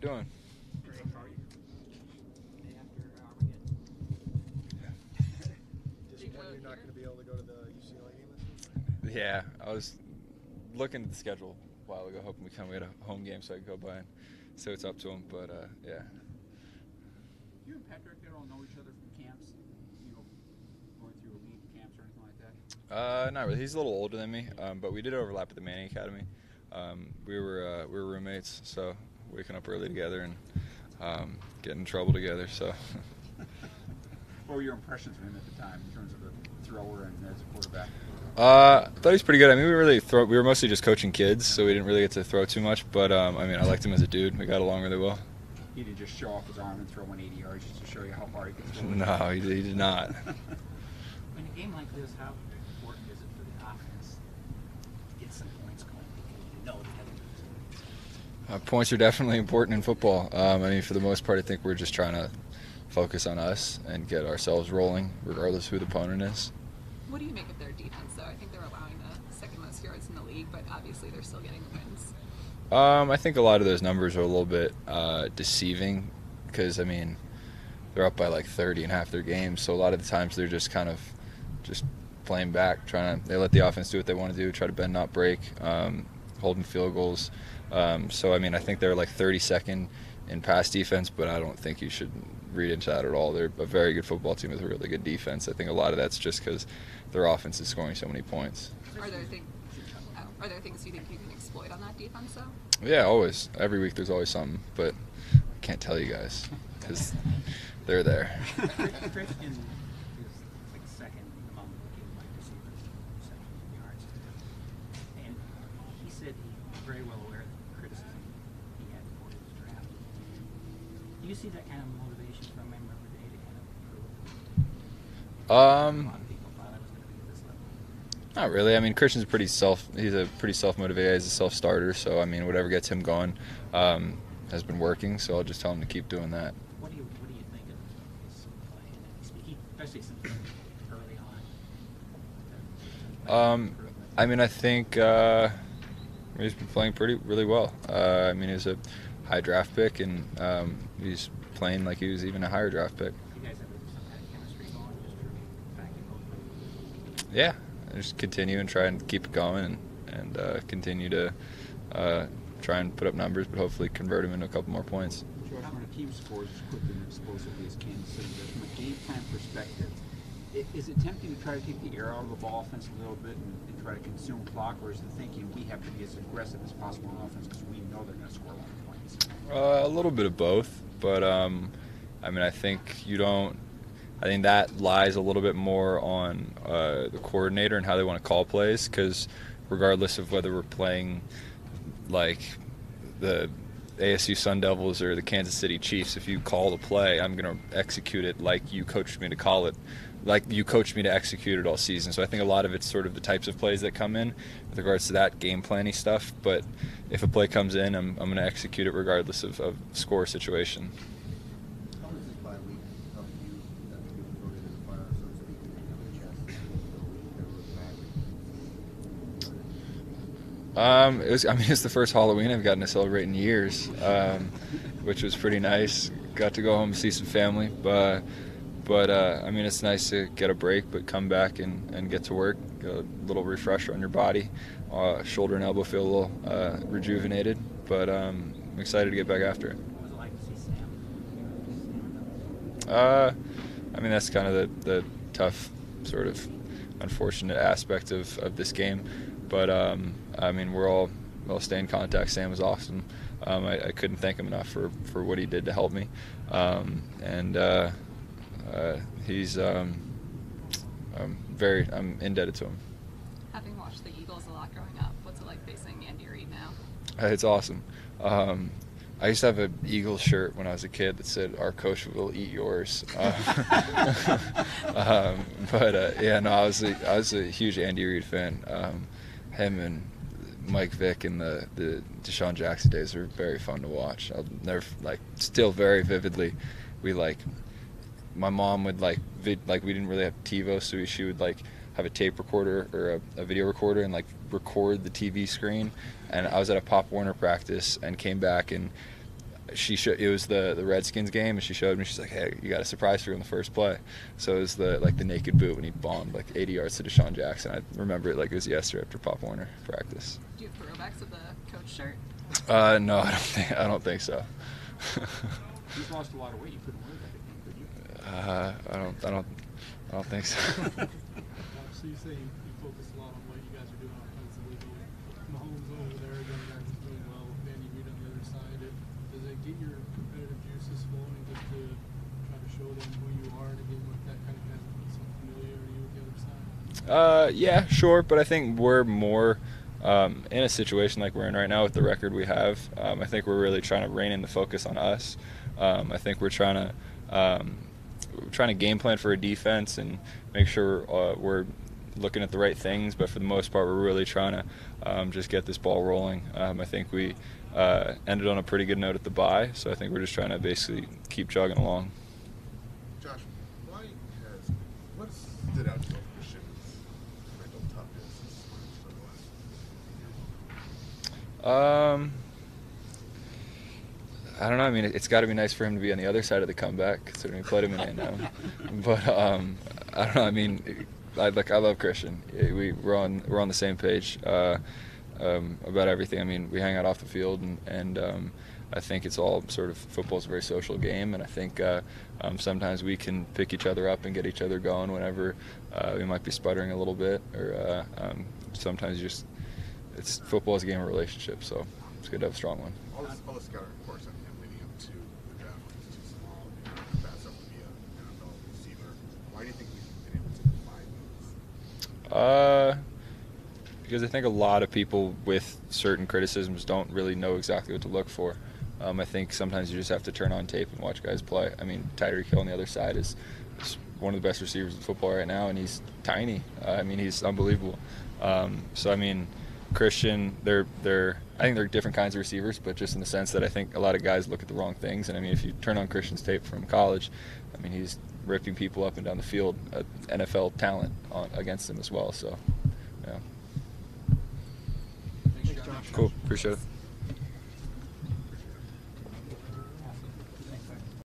doing? Disappointed you're not going to be able to go to the UCLA game this week? Yeah, I was looking at the schedule a while ago, hoping we had a home game so I could go by and see what's up to them. But yeah. You and Patrick, they all know each other from camps? You know, going through elite camps or anything like that? Not really. He's a little older than me, but we did overlap at the Manning Academy. We were roommates, so waking up early together and getting in trouble together. So. What were your impressions of him at the time in terms of a thrower and as a quarterback? I thought he was pretty good. I mean, we were mostly just coaching kids, so we didn't really get to throw too much. But I mean, I liked him as a dude. We got along really well. He didn't just show off his arm and throw 180 yards just to show you how far he could throw. No, he did not. In a game like this, how important is it for the offense to get some points going? You know they have Points are definitely important in football. I mean, for the most part, I think we're just trying to focus on us and get ourselves rolling, regardless of who the opponent is. What do you make of their defense, though? I think they're allowing the second most yards in the league, but obviously they're still getting the wins. I think a lot of those numbers are a little bit deceiving because, I mean, they're up by like 30 in half their games, so a lot of the times they're just kind of just playing back, they let the offense do what they want to do, try to bend, not break, holding field goals. So, I mean, I think they're like 32nd in pass defense, but I don't think you should read into that at all. They're a very good football team with a really good defense. I think a lot of that's just because their offense is scoring so many points. Are there things you think you can exploit on that defense, though? Yeah, always. Every week there's always something, but I can't tell you guys because they're there. Christian is like second among wide receivers, 7 yards. And he said he's very well aware of the criticism he had before he was drafted. Do you see that kind of motivation from him every day to kind of improve? A lot of people thought I was going to be at this level. Not really. I mean, Christian's he's a pretty self-motivated. He's a self-starter, so I mean, whatever gets him going has been working. So I'll just tell him to keep doing that. What do you think of his play and speaking, especially since early on? I mean, I think he's been playing really well. I mean, he's a high draft pick, and he's playing like he was even a higher draft pick. You guys have some kind of chemistry going just for back and forth? Yeah, just continue and try and keep it going and continue to try and put up numbers, but hopefully convert them into a couple more points. Joe, when a team scores as quickly and explosively as Kansas City does, from a game plan perspective, is it tempting to try to take the air out of the ball offense a little bit and try to consume clock, or is it thinking we have to be as aggressive as possible on offense because we know they're going to score a lot of points? A little bit of both, but I mean, I think that lies a little bit more on the coordinator and how they want to call plays, because regardless of whether we're playing like the ASU Sun Devils or the Kansas City Chiefs, if you call the play, I'm going to execute it like you coached me to call it, like you coached me to execute it all season. So I think a lot of it's sort of the types of plays that come in with regards to that game planning stuff. But if a play comes in, I'm going to execute it regardless of score situation. How does this bye week help you get promoted in the fire, so to speak, and pick up the chest It's the first Halloween I've gotten to celebrate in years, which was pretty nice. Got to go home and see some family, but I mean, it's nice to get a break, but come back and get to work, get a little refresher on your body. Shoulder and elbow feel a little rejuvenated, but I'm excited to get back after it. What was it like to see Sam? I mean, that's kind of the tough, sort of unfortunate aspect of this game. But, I mean, we'll stay in contact. Sam was awesome. I couldn't thank him enough for what he did to help me. He's I'm indebted to him. Having watched the Eagles a lot growing up, what's it like facing Andy Reid now? It's awesome. I used to have an Eagles shirt when I was a kid that said, "Our coach will eat yours." Yeah, no, I was a huge Andy Reid fan. Him and Mike Vick and the Deshaun Jackson days were very fun to watch. I'll never, still very vividly, my mom would we didn't really have TiVo, so she would have a tape recorder or a video recorder and record the TV screen. And I was at a Pop Warner practice and came back, and It was the Redskins game, and she showed me. She's like, "Hey, you got a surprise for you in the first play." So it was the naked boot when he bombed like 80 yards to Deshaun Jackson. I remember it like it was yesterday after Pop Warner practice. Do you have throwbacks of the coach shirt? No, I don't think so. He's lost a lot of weight. You couldn't wear that again, could you? I don't think so. So you say you focus a lot on what you guys are doing offensively, but Mahomes over there, the other guys is doing well. Andy Reid on the other side. Does it get your competitive juices flowing just to try to show them who you are in a game like that? Kind of has some familiarity with the other side. Yeah, sure, but I think we're more in a situation like we're in right now with the record we have. I think we're really trying to rein in the focus on us. I think we're trying to game plan for a defense and make sure we're looking at the right things, but for the most part, we're really trying to just get this ball rolling. I think we ended on a pretty good note at the bye, so I think we're just trying to basically keep chugging along. Josh, what stood out to you about Christian's mental toughness for the last? I don't know. I mean, it's got to be nice for him to be on the other side of the comeback, considering we played him in A&M. But I don't know. I mean, I love Christian. We're on the same page about everything. I mean, we hang out off the field, and I think it's all sort of football's a very social game, and I think sometimes we can pick each other up and get each other going whenever we might be sputtering a little bit, or sometimes it's football is a game of relationships, so it's good to have a strong one. All the scouting reports on him leading up to the draft when he's too small and fast enough to be an NFL receiver. Why do you think he's been able to define those? Because I think a lot of people with certain criticisms don't really know exactly what to look for. I think sometimes you just have to turn on tape and watch guys play. I mean, Tyreek Hill on the other side is one of the best receivers in football right now, and he's tiny. I mean, he's unbelievable. So I mean, Christian, I think they're different kinds of receivers, but just in the sense that I think a lot of guys look at the wrong things. And I mean, if you turn on Christian's tape from college, I mean, he's ripping people up and down the field, NFL talent against him as well. So, yeah. Thanks, Josh. Cool. Appreciate it.